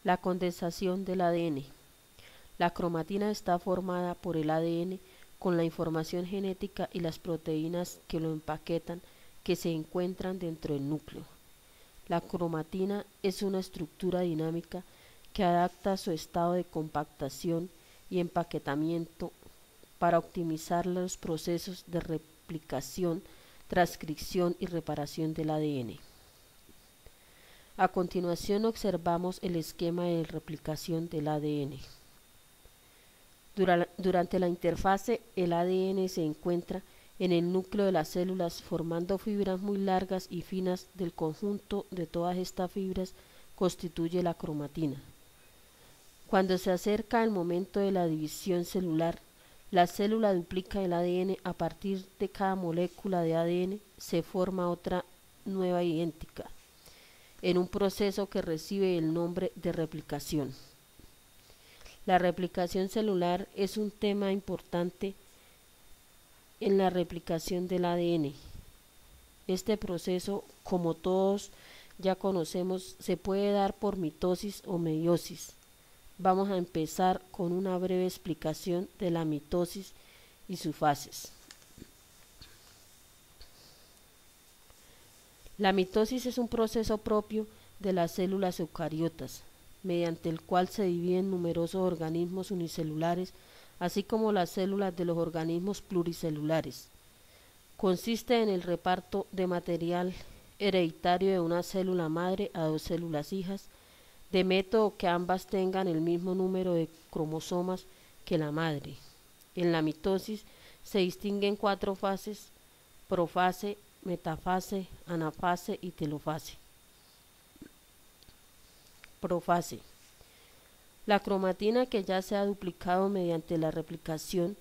La condensación del ADN. La cromatina está formada por el ADN con la información genética y las proteínas que lo empaquetan que se encuentran dentro del núcleo. La cromatina es una estructura dinámica que adapta su estado de compactación y empaquetamiento para optimizar los procesos de replicación, transcripción y reparación del ADN. A continuación observamos el esquema de replicación del ADN. Durante la interfase, el ADN se encuentra en el núcleo de las células formando fibras muy largas y finas. Del conjunto de todas estas fibras constituye la cromatina. Cuando se acerca el momento de la división celular, la célula duplica el ADN. A partir de cada molécula de ADN se forma otra nueva idéntica, en un proceso que recibe el nombre de replicación. La replicación celular es un tema importante en la replicación del ADN. Este proceso, como todos ya conocemos, se puede dar por mitosis o meiosis. Vamos a empezar con una breve explicación de la mitosis y sus fases. La mitosis es un proceso propio de las células eucariotas, mediante el cual se dividen numerosos organismos unicelulares, así como las células de los organismos pluricelulares. Consiste en el reparto de material hereditario de una célula madre a dos células hijas, de método que ambas tengan el mismo número de cromosomas que la madre. En la mitosis se distinguen 4 fases: profase, metafase, anafase y telofase. Profase. La cromatina, que ya se ha duplicado mediante la replicación,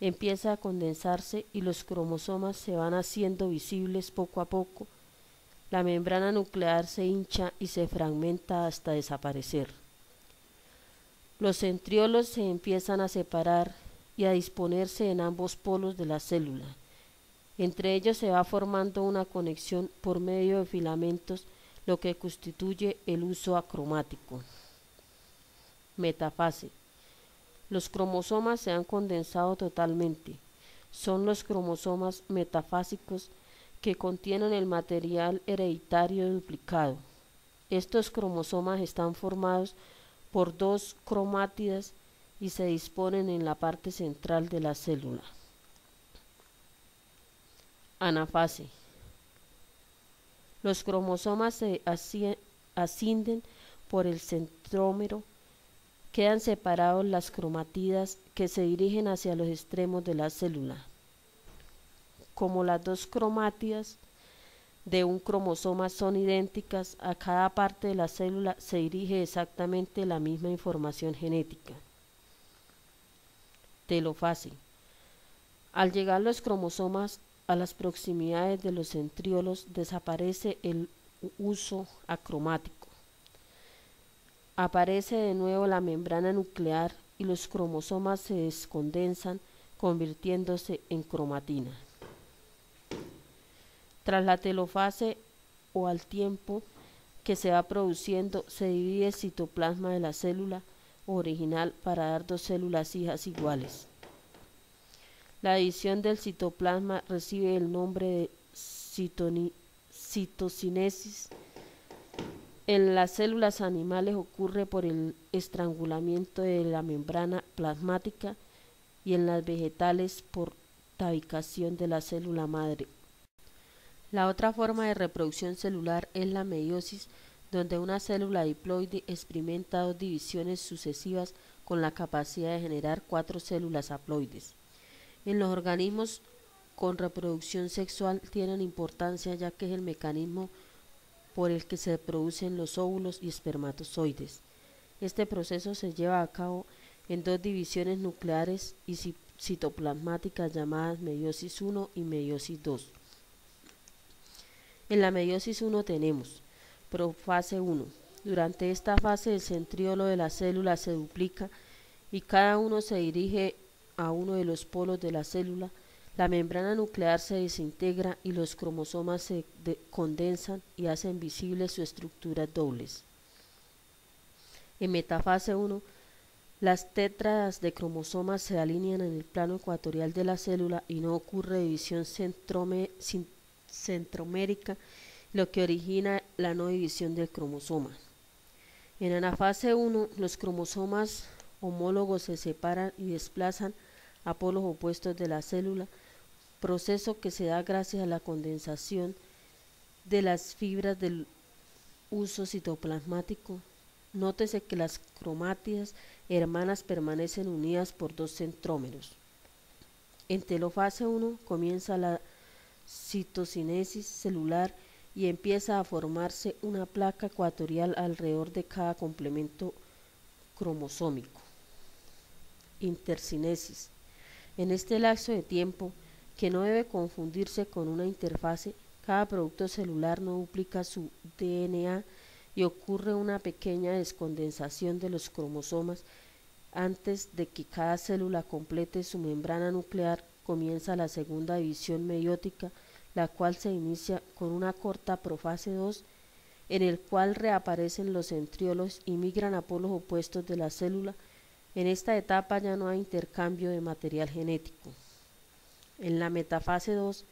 empieza a condensarse y los cromosomas se van haciendo visibles poco a poco. La membrana nuclear se hincha y se fragmenta hasta desaparecer. Los centriolos se empiezan a separar y a disponerse en ambos polos de la célula. Entre ellos se va formando una conexión por medio de filamentos, lo que constituye el uso acromático. Metafase. Los cromosomas se han condensado totalmente. Son los cromosomas metafásicos que contienen el material hereditario duplicado. Estos cromosomas están formados por 2 cromátidas y se disponen en la parte central de la célula. Anafase. Los cromosomas se ascienden por el centrómero. Quedan separados las cromátidas que se dirigen hacia los extremos de la célula. Como las 2 cromátidas de un cromosoma son idénticas, a cada parte de la célula se dirige exactamente la misma información genética. Telofase. Al llegar los cromosomas a las proximidades de los centriolos, desaparece el uso acromático. Aparece de nuevo la membrana nuclear y los cromosomas se descondensan, convirtiéndose en cromatina. Tras la telofase, o al tiempo que se va produciendo, se divide el citoplasma de la célula original para dar 2 células hijas iguales. La división del citoplasma recibe el nombre de citocinesis. En las células animales ocurre por el estrangulamiento de la membrana plasmática y en las vegetales por tabicación de la célula madre. La otra forma de reproducción celular es la meiosis, donde una célula diploide experimenta 2 divisiones sucesivas con la capacidad de generar 4 células haploides. En los organismos con reproducción sexual tienen importancia, ya que es el mecanismo por el que se producen los óvulos y espermatozoides. Este proceso se lleva a cabo en 2 divisiones nucleares y citoplasmáticas llamadas meiosis I y meiosis II. En la meiosis I tenemos profase 1. Durante esta fase el centriolo de la célula se duplica y cada uno se dirige a uno de los polos de la célula. La membrana nuclear se desintegra y los cromosomas se condensan y hacen visibles sus estructuras dobles. En metafase 1, las tétradas de cromosomas se alinean en el plano ecuatorial de la célula y no ocurre división centromérica, lo que origina la no división del cromosoma. En anafase 1, los cromosomas homólogos se separan y desplazan a polos opuestos de la célula, proceso que se da gracias a la condensación de las fibras del uso citoplasmático. Nótese que las cromátidas hermanas permanecen unidas por dos centrómeros. En telofase 1 comienza la citocinesis celular y empieza a formarse una placa ecuatorial alrededor de cada complemento cromosómico. Intercinesis. En este lapso de tiempo, que no debe confundirse con una interfase, cada producto celular no duplica su DNA y ocurre una pequeña descondensación de los cromosomas. Antes de que cada célula complete su membrana nuclear, comienza la segunda división meiótica, la cual se inicia con una corta profase 2, en el cual reaparecen los centriolos y migran a polos opuestos de la célula. En esta etapa ya no hay intercambio de material genético. En la metafase 2,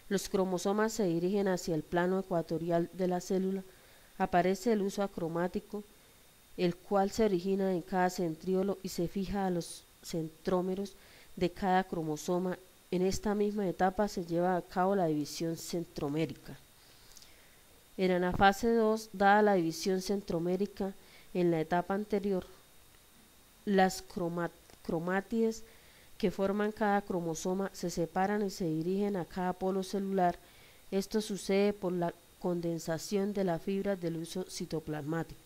los cromosomas se dirigen hacia el plano ecuatorial de la célula, aparece el uso acromático, el cual se origina en cada centriolo y se fija a los centrómeros de cada cromosoma. En esta misma etapa se lleva a cabo la división centromérica. En anafase 2, dada la división centromérica en la etapa anterior, las cromátides que forman cada cromosoma se separan y se dirigen a cada polo celular. Esto sucede por la condensación de las fibras del uso citoplasmático.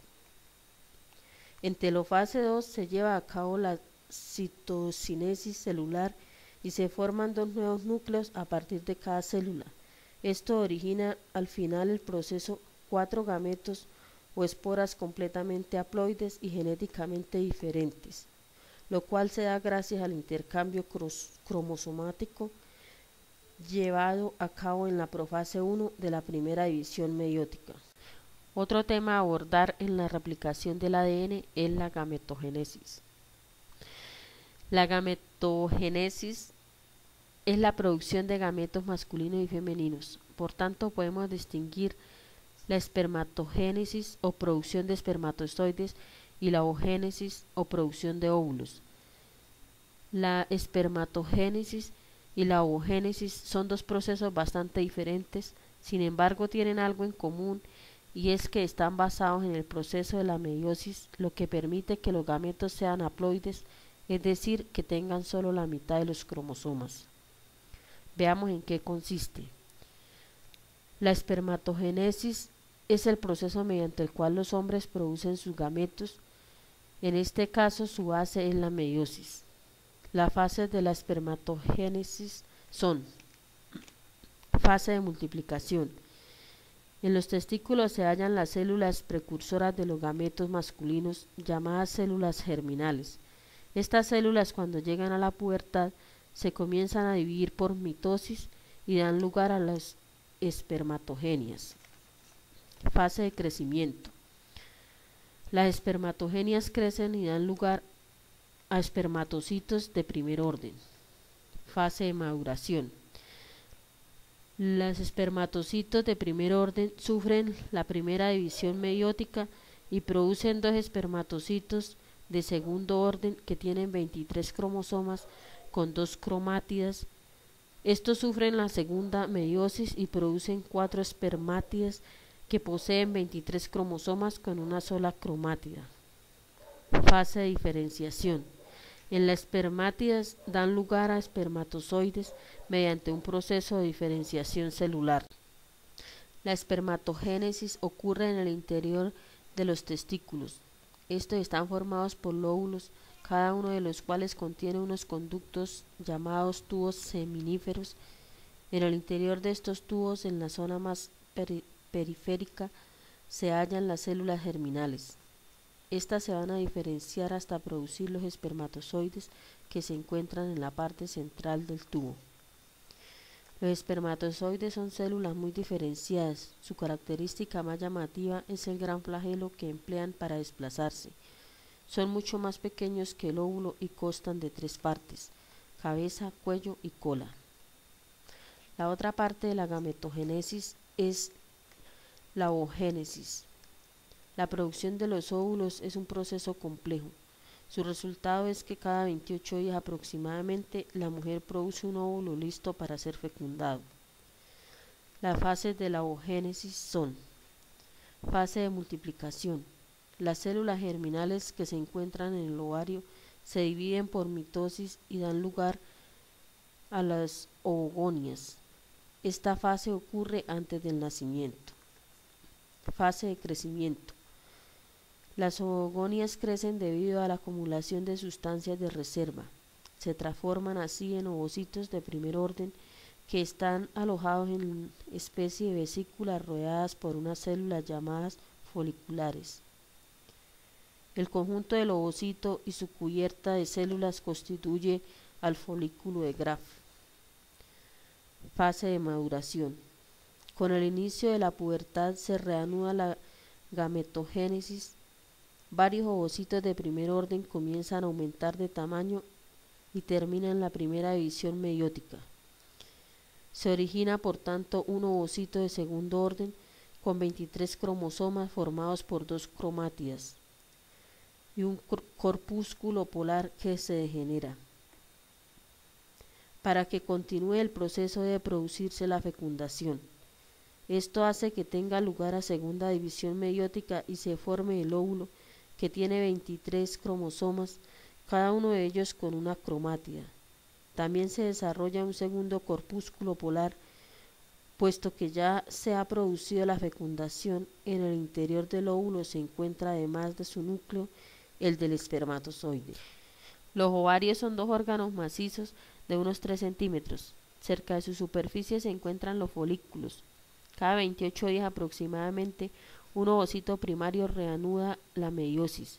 En telofase 2 se lleva a cabo la citocinesis celular y se forman dos nuevos núcleos a partir de cada célula. Esto origina al final el proceso 4 gametos o esporas completamente haploides y genéticamente diferentes, lo cual se da gracias al intercambio cromosomático llevado a cabo en la profase 1 de la primera división meiótica. Otro tema a abordar en la replicación del ADN es la gametogénesis. La gametogénesis es la producción de gametos masculinos y femeninos. Por tanto, podemos distinguir la espermatogénesis o producción de espermatozoides y la oogénesis o producción de óvulos. La espermatogénesis y la oogénesis son dos procesos bastante diferentes, sin embargo tienen algo en común, y es que están basados en el proceso de la meiosis, lo que permite que los gametos sean haploides, es decir, que tengan solo la mitad de los cromosomas. Veamos en qué consiste. La espermatogénesis es el proceso mediante el cual los hombres producen sus gametos. En este caso su base es la meiosis. Las fases de la espermatogénesis son: fase de multiplicación. En los testículos se hallan las células precursoras de los gametos masculinos, llamadas células germinales. Estas células, cuando llegan a la pubertad, se comienzan a dividir por mitosis y dan lugar a las espermatogenias. Fase de crecimiento. Las espermatogenias crecen y dan lugar a espermatocitos de primer orden. Fase de maduración. Los espermatocitos de primer orden sufren la primera división meiótica y producen dos espermatocitos de segundo orden que tienen 23 cromosomas con dos cromátidas. Estos sufren la segunda meiosis y producen 4 espermátidas que poseen 23 cromosomas con una sola cromátida. Fase de diferenciación. En las espermátidas dan lugar a espermatozoides mediante un proceso de diferenciación celular. La espermatogénesis ocurre en el interior de los testículos. Estos están formados por lóbulos, cada uno de los cuales contiene unos conductos llamados tubos seminíferos. En el interior de estos tubos, en la zona más periférica, se hallan las células germinales. Estas se van a diferenciar hasta producir los espermatozoides que se encuentran en la parte central del tubo. Los espermatozoides son células muy diferenciadas. Su característica más llamativa es el gran flagelo que emplean para desplazarse. Son mucho más pequeños que el óvulo y constan de 3 partes: cabeza, cuello y cola. La otra parte de la gametogénesis es la oogénesis. La producción de los óvulos es un proceso complejo. Su resultado es que cada 28 días aproximadamente la mujer produce un óvulo listo para ser fecundado. Las fases de la oogénesis son: fase de multiplicación. Las células germinales que se encuentran en el ovario se dividen por mitosis y dan lugar a las oogonias. Esta fase ocurre antes del nacimiento. Fase de crecimiento. Las oogonias crecen debido a la acumulación de sustancias de reserva. Se transforman así en ovocitos de primer orden que están alojados en especie de vesículas rodeadas por unas células llamadas foliculares. El conjunto del ovocito y su cubierta de células constituye al folículo de Graf. Fase de maduración. Con el inicio de la pubertad se reanuda la gametogénesis. Varios ovocitos de primer orden comienzan a aumentar de tamaño y terminan la primera división meiótica. Se origina por tanto un ovocito de segundo orden con 23 cromosomas formados por 2 cromátidas y un corpúsculo polar que se degenera. Para que continúe el proceso debe producirse la fecundación. Esto hace que tenga lugar a segunda división meiótica y se forme el óvulo, que tiene 23 cromosomas, cada uno de ellos con una cromátida. También se desarrolla un segundo corpúsculo polar, puesto que ya se ha producido la fecundación. En el interior del óvulo se encuentra, además de su núcleo, el del espermatozoide. Los ovarios son 2 órganos macizos de unos 3 centímetros. Cerca de su superficie se encuentran los folículos. Cada 28 días aproximadamente, un ovocito primario reanuda la meiosis.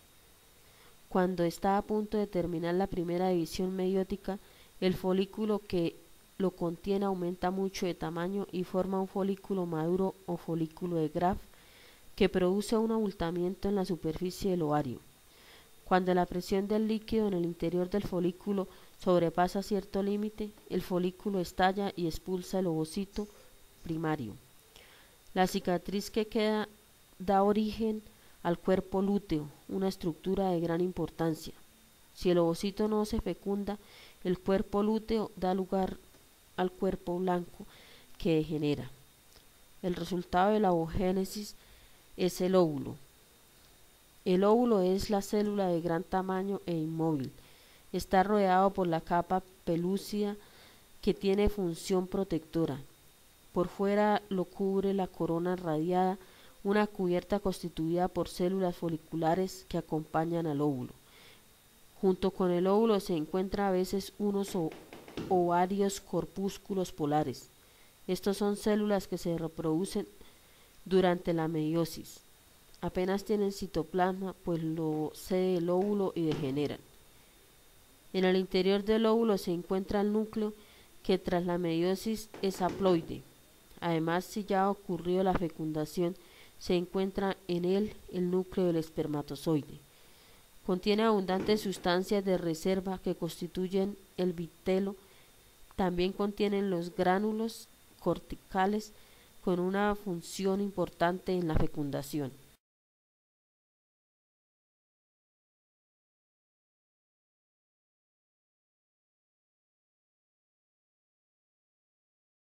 Cuando está a punto de terminar la primera división meiótica, el folículo que lo contiene aumenta mucho de tamaño y forma un folículo maduro o folículo de Graf, que produce un abultamiento en la superficie del ovario. Cuando la presión del líquido en el interior del folículo sobrepasa cierto límite, el folículo estalla y expulsa el ovocito primario. La cicatriz que queda da origen al cuerpo lúteo, una estructura de gran importancia. Si el ovocito no se fecunda, el cuerpo lúteo da lugar al cuerpo blanco que degenera. El resultado de la oogénesis es el óvulo. El óvulo es la célula de gran tamaño e inmóvil. Está rodeado por la capa pelúcida que tiene función protectora. Por fuera lo cubre la corona radiada, una cubierta constituida por células foliculares que acompañan al óvulo. Junto con el óvulo se encuentran a veces unos o varios corpúsculos polares. Estos son células que se reproducen durante la meiosis. Apenas tienen citoplasma, pues lo cede el óvulo y degeneran. En el interior del óvulo se encuentra el núcleo, que tras la meiosis es haploide. Además, si ya ha ocurrido la fecundación, se encuentra en él el núcleo del espermatozoide. Contiene abundantes sustancias de reserva que constituyen el vitelo. También contienen los gránulos corticales, con una función importante en la fecundación.